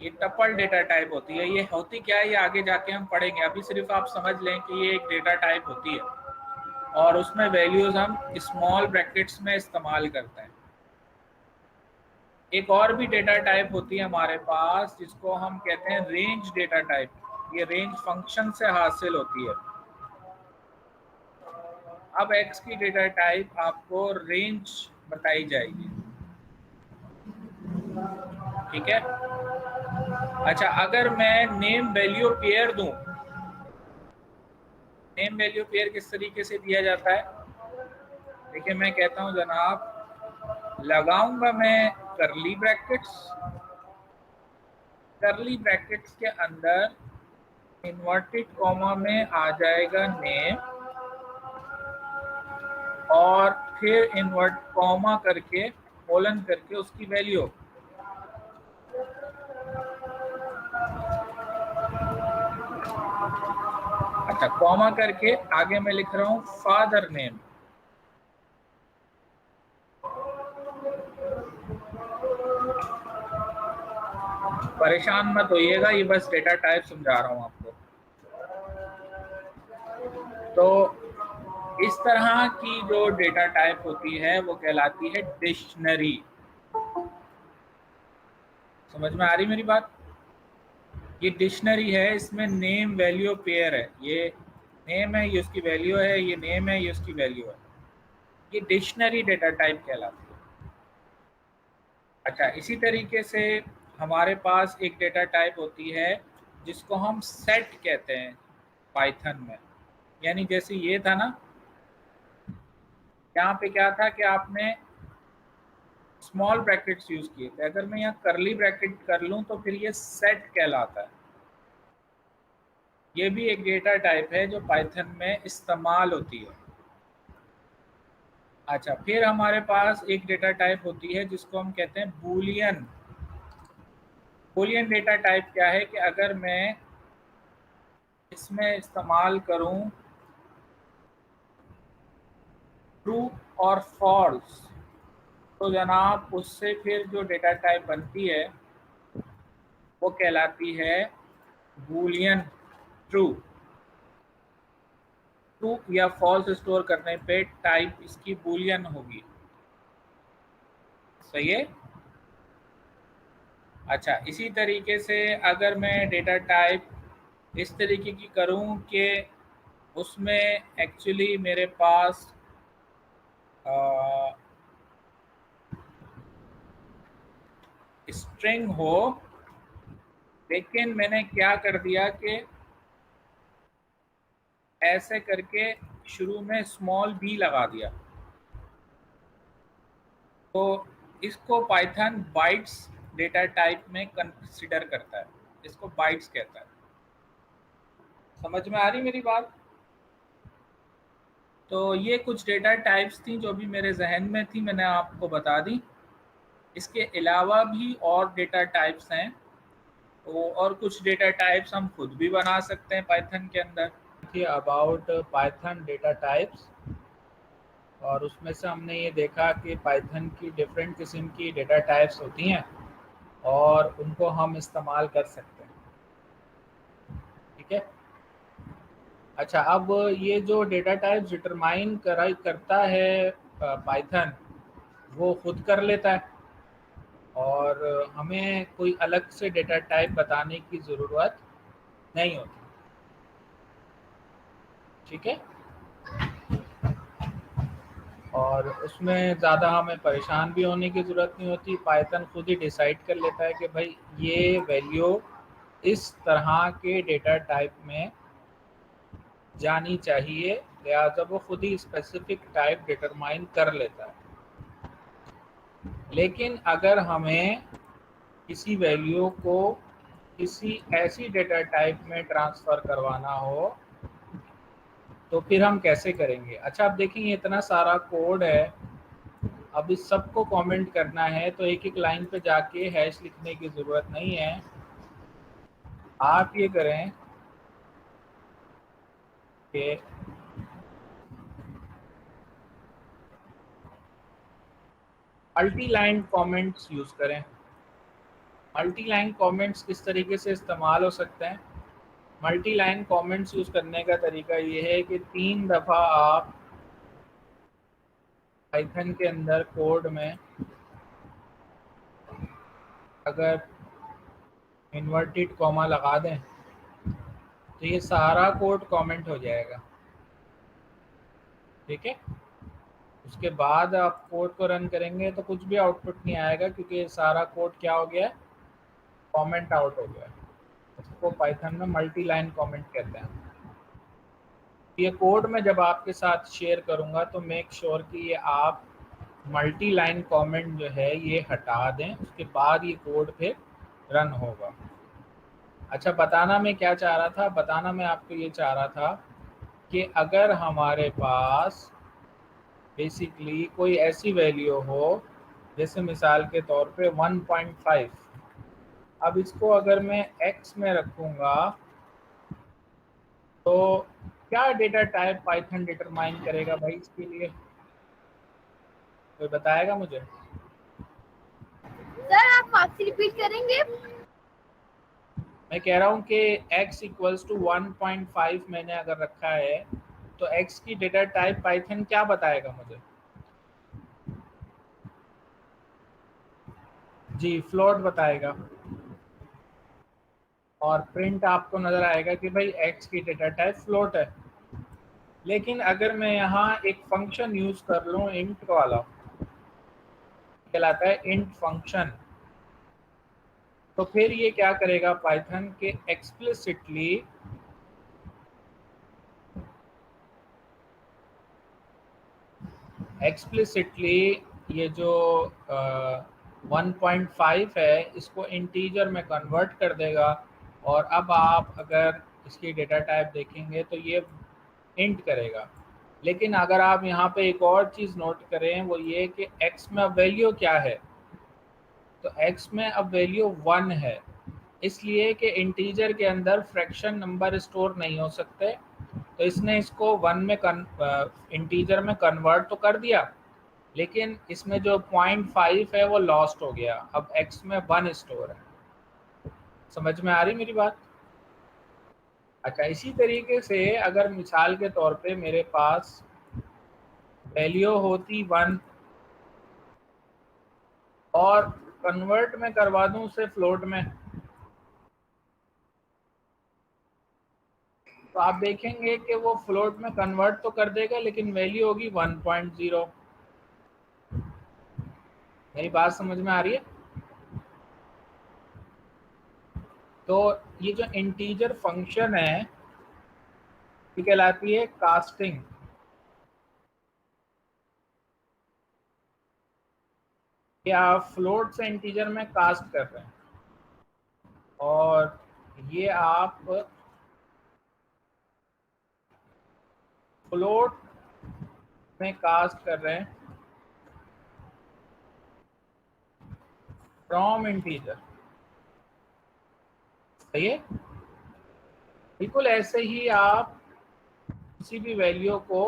Speaker 1: ये टपल डेटा टाइप होती है। ये होती क्या है ये आगे जाके हम पढ़ेंगे, अभी सिर्फ आप समझ लें कि ये एक डेटा टाइप होती है और उसमें वैल्यूज हम स्मॉल ब्रैकेट्स में इस्तेमाल करते हैं। एक और भी डेटा टाइप होती है हमारे पास जिसको हम कहते हैं रेंज डेटा टाइप। ये रेंज फंक्शन से हासिल होती है। अब एक्स की डेटा टाइप आपको रेंज बताई जाएगी, ठीक है? अच्छा, अगर मैं नेम वैल्यू पेयर दूं, नेम वैल्यू पेयर किस तरीके से दिया जाता है? देखिए, मैं कहता हूं जनाब, लगाऊंगा मैं करली ब्रैकेट्स, करली ब्रैकेट्स के अंदर इन्वर्टेड कॉमा में आ जाएगा नेम और फिर इन्वर्ट कॉमा करके कोलन करके उसकी वैल्यू। अच्छा, कॉमा करके आगे मैं लिख रहा हूं फादर नेम। परेशान मत होइएगा, ये बस डेटा टाइप समझा रहा हूं आपको। तो इस तरह की जो डेटा टाइप होती है वो कहलाती है डिक्शनरी। समझ में आ रही मेरी बात? ये डिक्शनरी है, इसमें नेम वैल्यू पेयर है। ये नेम है, ये उसकी वैल्यू है, ये नेम है, ये उसकी वैल्यू है। ये डिक्शनरी डेटा टाइप कहलाती है। अच्छा, इसी तरीके से हमारे पास एक डेटा टाइप होती है जिसको हम सेट कहते हैं पाइथन में। यानी जैसे ये था ना, यहाँ पे क्या था कि आपने स्मॉल ब्रैकेट्स यूज किए थे, अगर मैं यहाँ करली ब्रैकेट कर लूँ तो फिर ये सेट कहलाता है। ये भी एक डेटा टाइप है जो पाइथन में इस्तेमाल होती है। अच्छा, फिर हमारे पास एक डेटा टाइप होती है जिसको हम कहते हैं बूलियन। बूलियन डेटा टाइप क्या है कि अगर मैं इसमें इस्तेमाल करूं ट्रू और फॉल्स, तो जनाब उससे फिर जो डेटा टाइप बनती है वो कहलाती है बूलियन ट्रू। ट्रू या फॉल्स स्टोर करने पे टाइप इसकी बूलियन होगी। सही है। अच्छा, इसी तरीके से अगर मैं डेटा टाइप इस तरीके की करूं कि उसमें एक्चुअली मेरे पास स्ट्रिंग हो, लेकिन मैंने क्या कर दिया कि ऐसे करके शुरू में स्मॉल बी लगा दिया, तो इसको पाइथन बाइट्स डेटा टाइप में कंसीडर करता है, इसको बाइट्स कहता है। समझ में आ रही मेरी बात? तो ये कुछ डेटा टाइप्स थी जो भी मेरे जहन में थी, मैंने आपको बता दी। इसके अलावा भी और डेटा टाइप्स हैं, तो और कुछ डेटा टाइप्स हम खुद भी बना सकते हैं पाइथन के अंदर। थी अबाउट पाइथन डेटा टाइप्स, और उसमें से हमने ये देखा कि पाइथन की डिफरेंट किस्म की डेटा टाइप्स होती हैं और उनको हम इस्तेमाल कर सकते हैं। ठीक है। अच्छा, अब ये जो डेटा टाइप डिटरमाइन करता है पाइथन, वो खुद कर लेता है और हमें कोई अलग से डेटा टाइप बताने की ज़रूरत नहीं होती। ठीक है। और उसमें ज़्यादा हमें परेशान भी होने की ज़रूरत नहीं होती। पाइथन खुद ही डिसाइड कर लेता है कि भाई ये वैल्यू इस तरह के डेटा टाइप में जानी चाहिए, लिहाजा वो खुद ही स्पेसिफिक टाइप डिटरमाइन कर लेता है। लेकिन अगर हमें किसी वैल्यू को किसी ऐसी डेटा टाइप में ट्रांसफ़र करवाना हो तो फिर हम कैसे करेंगे? अच्छा, अब देखिए इतना सारा कोड है, अब इस सब को कमेंट करना है तो एक एक लाइन पे जाके हैश लिखने की ज़रूरत नहीं है। आप ये करें कि मल्टी लाइन कमेंट्स यूज़ करें। मल्टी लाइन कमेंट्स किस तरीके से इस्तेमाल हो सकते हैं? मल्टी लाइन कमेंट्स यूज़ करने का तरीका ये है कि 3 दफ़ा आप पाइथन के अंदर कोड में अगर इन्वर्टेड कॉमा लगा दें तो ये सारा कोड कमेंट हो जाएगा। ठीक है। उसके बाद आप कोड को रन करेंगे तो कुछ भी आउटपुट नहीं आएगा, क्योंकि सारा कोड क्या हो गया, कमेंट आउट हो गया। इसको पाइथन में मल्टी लाइन कमेंट कहते हैं। ये कोड में जब आपके साथ शेयर करूंगा तो मेक श्योर कि ये आप मल्टी लाइन कमेंट जो है ये हटा दें, उसके बाद ये कोड फिर रन होगा। अच्छा, बताना मैं क्या चाह रहा था? बताना मैं आपको ये चाह रहा था कि अगर हमारे पास बेसिकली कोई ऐसी वैल्यू हो, जैसे मिसाल के तौर पे 1.5, अब इसको अगर मैं x में रखूँगा तो क्या डेटा टाइप पाइथन डिटरमाइन करेगा भाई इसके लिए? कोई बताएगा मुझे?
Speaker 2: सर आप वापसी रिपीट करेंगे?
Speaker 1: मैं कह रहा हूँ कि x इक्वल्स टू 1.5 मैंने अगर रखा है तो x की डेटा टाइप पाइथन क्या बताएगा मुझे? जी, फ्लोट बताएगा। और प्रिंट आपको नज़र आएगा कि भाई x की डेटा टाइप फ्लोट है। लेकिन अगर मैं यहाँ एक फंक्शन यूज़ कर लूँ इंट वाला, कहलाता है इंट फंक्शन, तो फिर ये क्या करेगा पाइथन के एक्सप्लिसिटली ये जो 1.5 है इसको इंटीजर में कन्वर्ट कर देगा। और अब आप अगर इसकी डेटा टाइप देखेंगे तो ये इंट करेगा। लेकिन अगर आप यहाँ पे एक और चीज़ नोट करें, वो ये कि x में अब वैल्यू क्या है, तो x में अब वैल्यू 1 है, इसलिए कि इंटीजर के अंदर फ्रैक्शन नंबर स्टोर नहीं हो सकते, तो इसने इसको 1 में इंटीजर में कन्वर्ट तो कर दिया, लेकिन इसमें जो 0.5 है वो लॉस्ट हो गया, अब x में 1 स्टोर है। समझ में आ रही मेरी बात? अच्छा, इसी तरीके से अगर मिसाल के तौर पे मेरे पास वैल्यू होती 1 और कन्वर्ट में करवा दूं उसे फ्लोट में, तो आप देखेंगे कि वो फ्लोट में कन्वर्ट तो कर देगा लेकिन वैल्यू होगी 1.0। मेरी बात समझ में आ रही है? तो ये जो इंटीजर फंक्शन है ये कहलाती है कास्टिंग। ये आप फ्लोट से इंटीजर में कास्ट कर रहे हैं और ये आप फ्लोट में कास्ट कर रहे हैं फ्रॉम इंटीजर। सही है? बिल्कुल ऐसे ही आप किसी भी वैल्यू को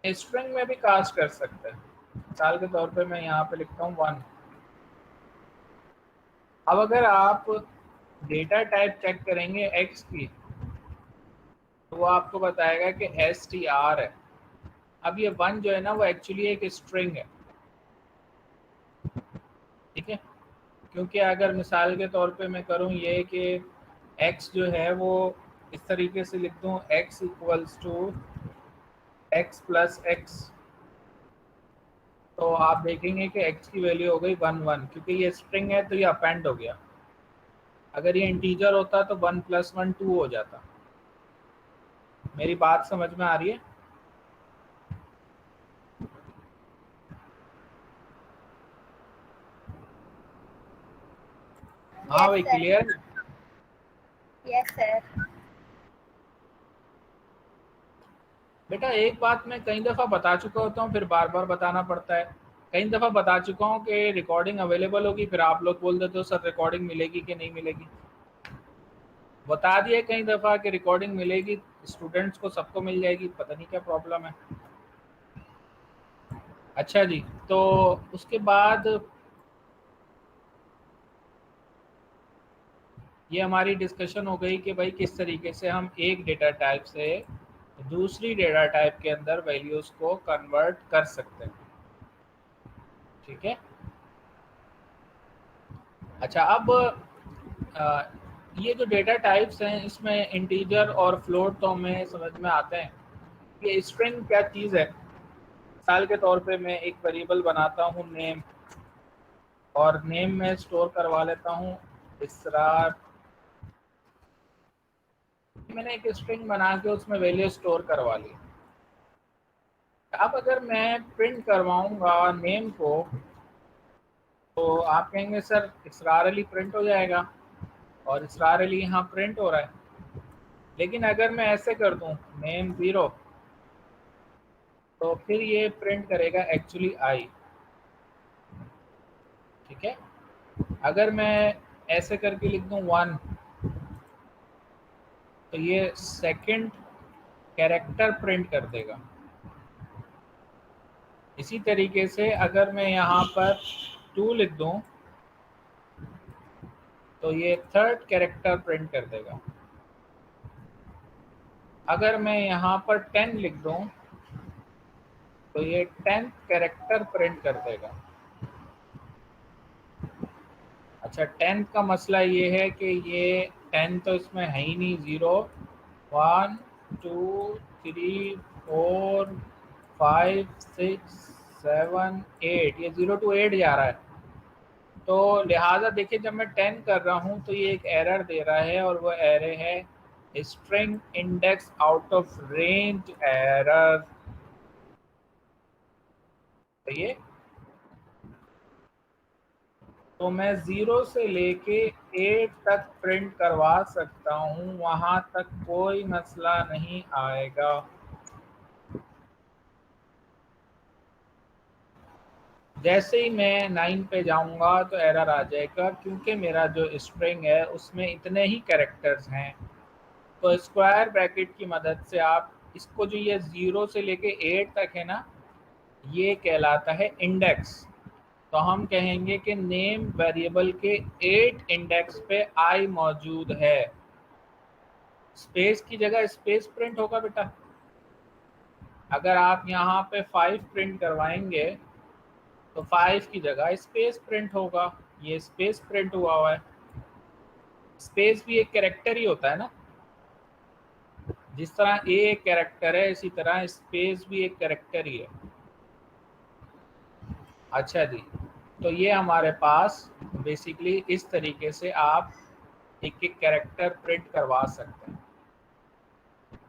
Speaker 1: स्ट्रिंग में भी कास्ट कर सकते हैं। मिसाल के तौर पे मैं यहाँ पे लिखता हूँ 1। अब अगर आप डेटा टाइप चेक करेंगे x की तो वो आपको बताएगा कि str है। अब ये 1 जो है ना वो एक्चुअली एक स्ट्रिंग है, ठीक है? क्योंकि अगर मिसाल के तौर पे मैं करूँ ये कि x जो है वो इस तरीके से लिख दूँ x equals to x plus x, तो आप देखेंगे कि x की वैल्यू हो गई 1 क्योंकि ये स्ट्रिंग है तो ये अपेंड हो गया। अगर ये इंटीजर होता तो 1 + 1 2 हो जाता। मेरी बात समझ में आ रही है? हाँ
Speaker 2: यस
Speaker 1: भाई,
Speaker 2: सर।
Speaker 1: क्लियर?
Speaker 2: Yes sir.
Speaker 1: बेटा एक बात मैं कई दफ़ा बता चुका होता हूँ फिर बार बार बताना पड़ता है। कई दफ़ा बता चुका हूँ कि रिकॉर्डिंग अवेलेबल होगी, फिर आप लोग बोल देते हो सर रिकॉर्डिंग मिलेगी कि नहीं मिलेगी। बता दिया कई दफ़ा कि रिकॉर्डिंग मिलेगी, स्टूडेंट्स को सबको मिल जाएगी, पता नहीं क्या प्रॉब्लम है। अच्छा जी, तो उसके बाद ये हमारी डिस्कशन हो गई कि भाई किस तरीके से हम एक डेटा टाइप से दूसरी डेटा टाइप के अंदर वैल्यूज़ को कन्वर्ट कर सकते हैं, ठीक है? अच्छा, अब ये जो डेटा टाइप्स हैं इसमें इंटीजर और फ्लोट तो हमें समझ में आते हैं। ये स्ट्रिंग क्या चीज़ है? मिसाल के तौर पे मैं एक वेरिएबल बनाता हूँ नेम, और नेम में स्टोर करवा लेता हूँ इसरार। मैंने एक स्ट्रिंग बना के उसमें वैल्यू स्टोर करवा ली। अब अगर मैं प्रिंट करवाऊँगा नेम को तो आप कहेंगे सर इसरार अली प्रिंट हो जाएगा, और इसरार अली यहाँ प्रिंट हो रहा है। लेकिन अगर मैं ऐसे कर दूँ नेम 0 तो फिर ये प्रिंट करेगा एक्चुअली आई, ठीक है? अगर मैं ऐसे करके लिख दूँ 1 तो ये सेकंड कैरेक्टर प्रिंट कर देगा। इसी तरीके से अगर मैं यहाँ पर 2 लिख दूँ तो ये थर्ड कैरेक्टर प्रिंट कर देगा। अगर मैं यहाँ पर 10 लिख दूँ तो ये 10th कैरेक्टर प्रिंट कर देगा। अच्छा, 10th का मसला ये है कि ये 10 तो इसमें है ही नहीं, 0 1 2 3 4 5 6 7 8, ये 0 to 8 जा रहा है। तो लिहाजा देखिए जब मैं 10 कर रहा हूँ तो ये एक एरर दे रहा है, और वो एरर है string index out of range error. ये तो मैं 0 से लेके 8 तक प्रिंट करवा सकता हूँ, वहाँ तक कोई मसला नहीं आएगा। जैसे ही मैं 9 पे जाऊँगा तो एरर आ जाएगा, क्योंकि मेरा जो स्ट्रिंग है उसमें इतने ही कैरेक्टर्स हैं। तो स्क्वायर ब्रैकेट की मदद से आप इसको, जो ये 0 से लेके 8 तक है ना, ये कहलाता है इंडेक्स। तो हम कहेंगे कि नेम वेरिएबल के 8 इंडेक्स पे आई मौजूद है। स्पेस की जगह स्पेस प्रिंट होगा बेटा। अगर आप यहाँ पे 5 प्रिंट करवाएंगे तो 5 की जगह स्पेस प्रिंट होगा। ये स्पेस प्रिंट हुआ है। स्पेस भी एक कैरेक्टर ही होता है ना, जिस तरह ए एक कैरेक्टर है इसी तरह स्पेस भी एक कैरेक्टर ही है। अच्छा जी, तो ये हमारे पास बेसिकली इस तरीके से आप एक एक कैरेक्टर प्रिंट करवा सकते हैं।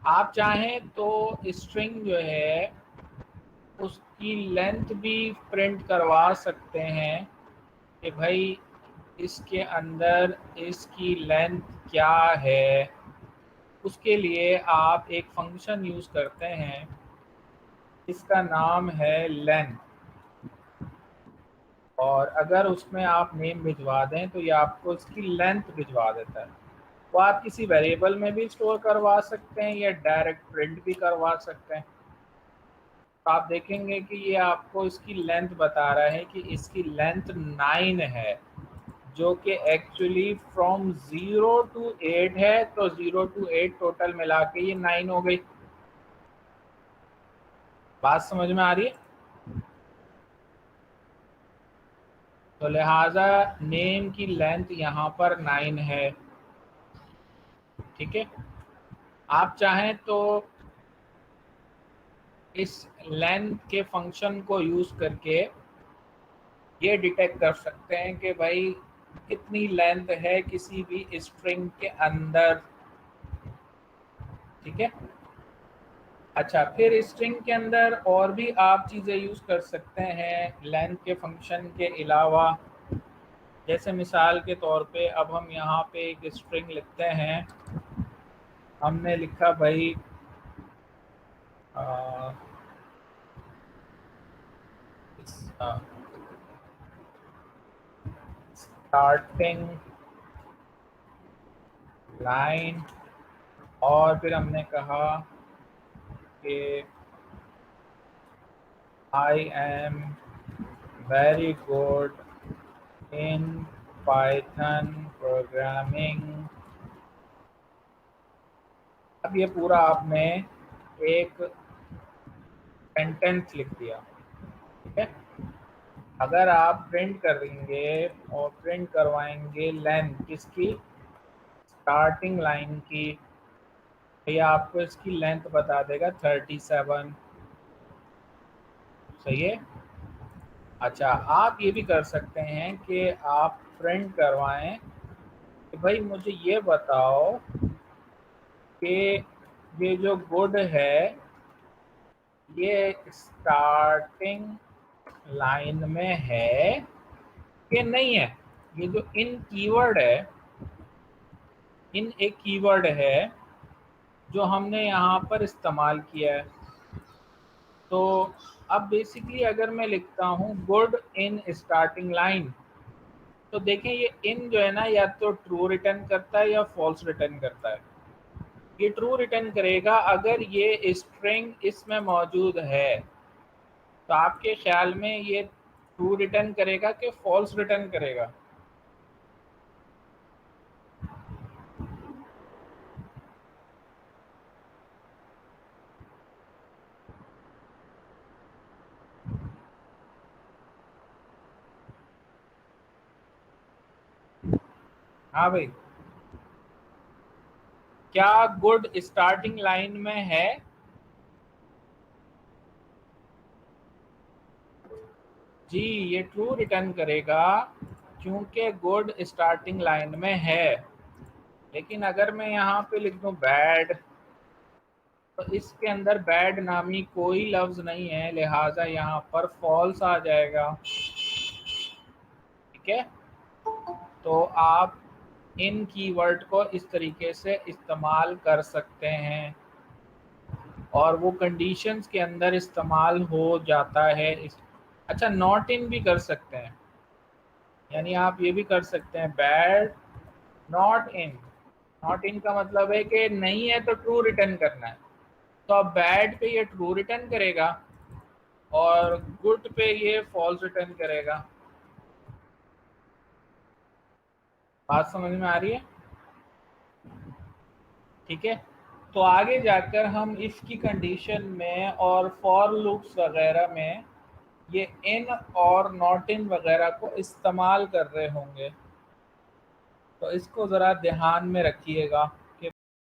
Speaker 1: आप चाहें तो स्ट्रिंग जो है उसकी लेंथ भी प्रिंट करवा सकते हैं कि भाई इसके अंदर इसकी लेंथ क्या है। उसके लिए आप एक फंक्शन यूज करते हैं, इसका नाम है लेंथ। और अगर उसमें आप नेम भिजवा दें तो ये आपको इसकी लेंथ भिजवा देता है। वो आप किसी वेरिएबल में भी स्टोर करवा सकते हैं या डायरेक्ट प्रिंट भी करवा सकते हैं। तो आप देखेंगे कि ये आपको इसकी लेंथ बता रहा है कि इसकी लेंथ 9 है, जो कि एक्चुअली फ्रॉम 0 to 8 है। तो 0 to 8 टोटल मिला के ये 9 हो गई। बात समझ में आ रही है? तो लिहाजा नेम की लेंथ यहाँ पर 9 है। ठीक है, आप चाहें तो इस लेंथ के फंक्शन को यूज करके ये डिटेक्ट कर सकते हैं कि भाई कितनी लेंथ है किसी भी स्ट्रिंग के अंदर। ठीक है। अच्छा, फिर स्ट्रिंग के अंदर और भी आप चीज़ें यूज़ कर सकते हैं लेंथ के फंक्शन के अलावा। जैसे मिसाल के तौर पे अब हम यहाँ पे एक स्ट्रिंग लिखते हैं। हमने लिखा भाई स्टार्टिंग लाइन, और फिर हमने कहा कि I am very good in Python programming. अब ये पूरा आपने एक सेंटेंस लिख दिया। ठीक है। अगर आप प्रिंट करेंगे और प्रिंट करवाएंगे लेंथ किसकी, स्टार्टिंग लाइन की, तो ये आपको इसकी लेंथ बता देगा 37। सही है। अच्छा, आप ये भी कर सकते हैं कि आप प्रिंट करवाएं कि भाई मुझे ये बताओ कि ये जो गुड है ये स्टार्टिंग लाइन में है कि नहीं है। ये जो इन कीवर्ड है, इन एक कीवर्ड है जो हमने यहाँ पर इस्तेमाल किया है। तो अब बेसिकली अगर मैं लिखता हूँ गुड इन स्टार्टिंग लाइन, तो देखें ये इन जो है ना या तो ट्रू रिटर्न करता है या फॉल्स रिटर्न करता है। ये ट्रू रिटर्न करेगा अगर ये स्ट्रिंग इसमें मौजूद है। तो आपके ख्याल में ये ट्रू रिटर्न करेगा कि फॉल्स रिटर्न करेगा? हाँ भाई, क्या गुड स्टार्टिंग लाइन में है? जी, ये ट्रू रिटर्न करेगा क्योंकि गुड स्टार्टिंग लाइन में है। लेकिन अगर मैं यहाँ पे लिख दूँ बैड, तो इसके अंदर बैड नामी कोई लफ्ज नहीं है, लिहाजा यहाँ पर फॉल्स आ जाएगा। ठीक है। तो आप इन कीवर्ड को इस तरीके से इस्तेमाल कर सकते हैं और वो कंडीशंस के अंदर इस्तेमाल हो जाता है। अच्छा, नॉट इन भी कर सकते हैं, यानी आप ये भी कर सकते हैं bad not in. Not in का मतलब है कि नहीं है तो ट्रू रिटर्न करना है। तो अब बैड पे ये ट्रू रिटर्न करेगा और गुड पे ये फॉल्स रिटर्न करेगा। बात समझ में आ रही है? ठीक है, तो आगे जाकर हम इफ की कंडीशन में और फॉर लूप्स वगैरह में ये इन और नॉट इन वगैरह को इस्तेमाल कर रहे होंगे, तो इसको ज़रा ध्यान में रखिएगा।